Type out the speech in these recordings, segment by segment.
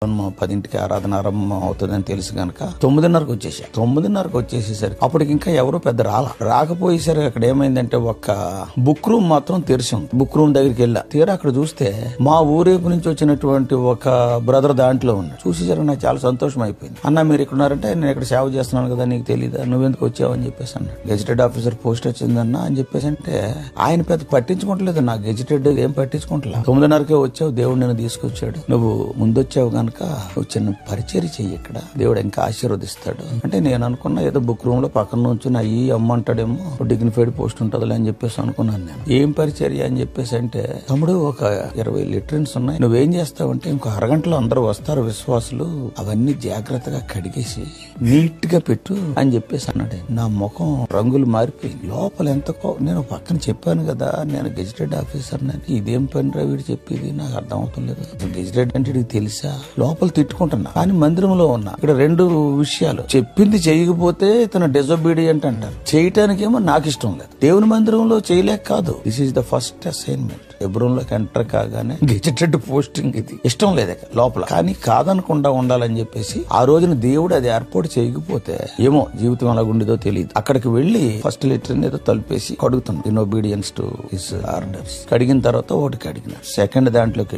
10కి ఆరాధన ఆరంభం అవుతుందని తెలుసు గనక 9:30కి వచ్చేసా. 9:30కి వచ్చేసేసరికి అప్పటికి ఇంకా ఎవరు పెద్ద రాకపోయేసరికి అక్కడ ఏమైందంటే ఒక్క బుక్ రూమ్ మాత్రం తెరిచి ఉంది. బుక్ రూమ్ దగ్గరికి వెళ్ళా. తీరా అక్కడ చూస్తే మా ఊరేపు నుంచి వచ్చినటువంటి ఒక బ్రదర్ దాంట్లో ఉన్నాడు. చూసేసరికి నాకు చాలా సంతోషం అయిపోయింది. అన్న మీరు ఇక్కడ ఉన్నారంటే నేను ఇక్కడ సేవ చేస్తున్నాను కదా, నీకు తెలీదా, నువ్వెందుకు వచ్చావు అని చెప్పేసి అన్నాడు. గెజిటెడ్ ఆఫీసర్ పోస్ట్ వచ్చిందన్న అని చెప్పేసి అంటే ఆయన పెద్ద పట్టించుకోవట్లేదు. నా గెజిటెడ్ ఏం పట్టించుకోవట్లేదు. 9:30కే వచ్చావు, దేవుడు నేను తీసుకొచ్చాడు, నువ్వు ముందొచ్చావు గనక నువ్వు చిన్న పరిచర్య చెయ్యి, ఇక్కడ దేవుడు ఇంకా ఆశీర్వదిస్తాడు అంటే నేను అనుకున్నా ఏదో బుక్ రూమ్ లో పక్కన నుంచి నా ఈ అమ్మంటాడేమో డిగ్నిఫైడ్ పోస్ట్ ఉంటది అని చెప్పేసి అనుకున్నాను. నేను ఏం పరిచర్య అని చెప్పేసి అంటే, తమ్ముడు ఒక 20 లిటరన్స్ ఉన్నాయి, నువ్వేం చేస్తావంటే ఇంకో అరగంటలో అందరూ వస్తారు విశ్వాసులు, అవన్నీ జాగ్రత్తగా కడిగేసి నీట్ గా పెట్టు అని చెప్పేసి అన్నాడు. నా ముఖం రంగులు మారిపోయింది. లోపల ఎంత నేను పక్కన చెప్పాను కదా నేను గెజిటెడ్ ఆఫీసర్ అని, ఇదేం పని రా వీడు చెప్పేది, నాకు అర్థం అవుతలేదు. గెజిటెడ్ అంటే ఇది తెలుసా, లోపల తిట్టుకుంటున్నా కానీ మందిరంలో ఉన్నా. ఇక్కడ 2 విషయాలు, చెప్పింది చేయకపోతే తన డిజోబీడియంట్ అంటారు, చేయటానికేమో నాకు ఇష్టం లేదు. దేవుని మందిరంలో చేయలేక కాదు, this is the first assignment. ఎబ్రోన్లోకి ఎంటర్ కాగానే గెజిటెడ్ పోస్టింగ్, ఇది ఇష్టం లేదే లోపల, కానీ కాదనకుండా ఉండాలని చెప్పేసి ఆ రోజున దేవుడు అది ఏర్పాటు చేయకపోతే ఏమో జీవితం ఎలా ఉండేదో తెలియదు. అక్కడికి వెళ్లి ఫస్ట్ లెటర్ ఏదో తలిపేసి కడుగుతాం, in obedience to his orders. కడిగిన తర్వాత ఒకటి కడిగిన సెకండ్ దాంట్లోకి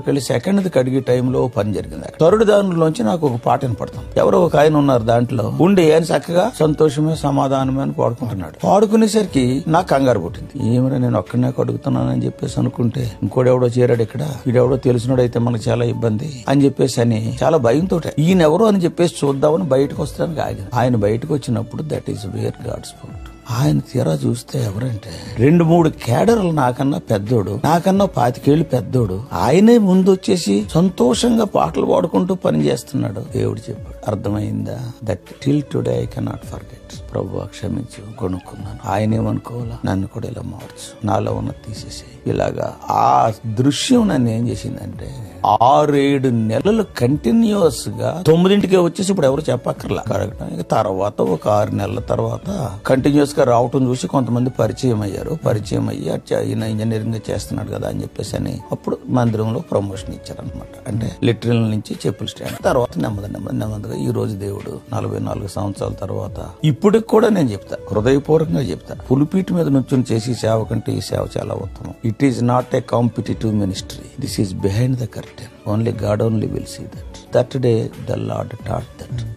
వెళ్ళి సెకండ్ కడిగే టైంలో పని జరిగింది. థర్డ్ దానిలోంచి నాకు ఒక పాట వినపడుతుంది. ఎవరో ఒక ఆయన ఉన్నారు దాంట్లో ఉండి ఆయన చక్కగా సంతోషమే సమాధానమే అని పాడుకుంటున్నాడు. పాడుకునేసరికి నాకు కంగారు పుట్టింది. ఏమైనా నేను ఒక్కడనే కడుగుతున్నాను అని చెప్పేసి అనుకుంటే ఇంకోడెవడో చేరాడు ఇక్కడ, వీడెవడో తెలిసినోడు అయితే మనకు చాలా ఇబ్బంది అని చెప్పేసి అని చాలా భయంతో ఈయన ఎవరో అని చెప్పేసి చూద్దామని బయటకు వస్తానికి ఆగింది. ఆయన బయటకు వచ్చినప్పుడు that is where God's food. ఆయన తీరా చూస్తే ఎవరంటే 2-3 కేడర్లు నాకన్నా పెద్దోడు, నాకన్నా 25 ఏళ్లు పెద్దోడు. ఆయనే ముందు వచ్చేసి సంతోషంగా పాటలు పాడుకుంటూ పని చేస్తున్నాడు. దేవుడు చెప్పాడు, అర్థమైందా, that till today I cannot forget. ప్రభువా క్షమించు, కొనుక్కున్నాను. ఆయనేమనుకోవాలా, నన్ను కూడా ఇలా మార్చు, నాలో ఉన్న తీసేసి. ఇలాగా ఆ దృశ్యం నన్ను ఏం చేసిందంటే 6-7 నెలలు కంటిన్యూస్ గా 9కే వచ్చేసి ఇప్పుడు ఎవరు చెప్పక్కర్లా కరెక్ట్. తర్వాత ఒక 6 నెలల తర్వాత కంటిన్యూస్ గా రావటం చూసి కొంతమంది పరిచయం అయ్యారు. పరిచయం అయ్యి ఈయన ఇంజనీరింగ్ చేస్తున్నాడు కదా అని చెప్పేసి అని అప్పుడు మందిరంలో ప్రమోషన్ ఇచ్చారనమాట. అంటే లిటరల్ నుంచి చెప్పుల స్టాండ్. తర్వాత నెమ్మదిగా ఈ రోజు దేవుడు 44 సంవత్సరాల తర్వాత ఇప్పటికి కూడా నేను చెప్తా, హృదయపూర్వకంగా చెప్తా, పులిపీటి మీద నుంచి చేసి సేవ కంటే ఈ సేవ చాలా ఉత్తమం. It is not a competitive ministry, this is behind the curtain. Only God only will see that. That day the Lord taught that.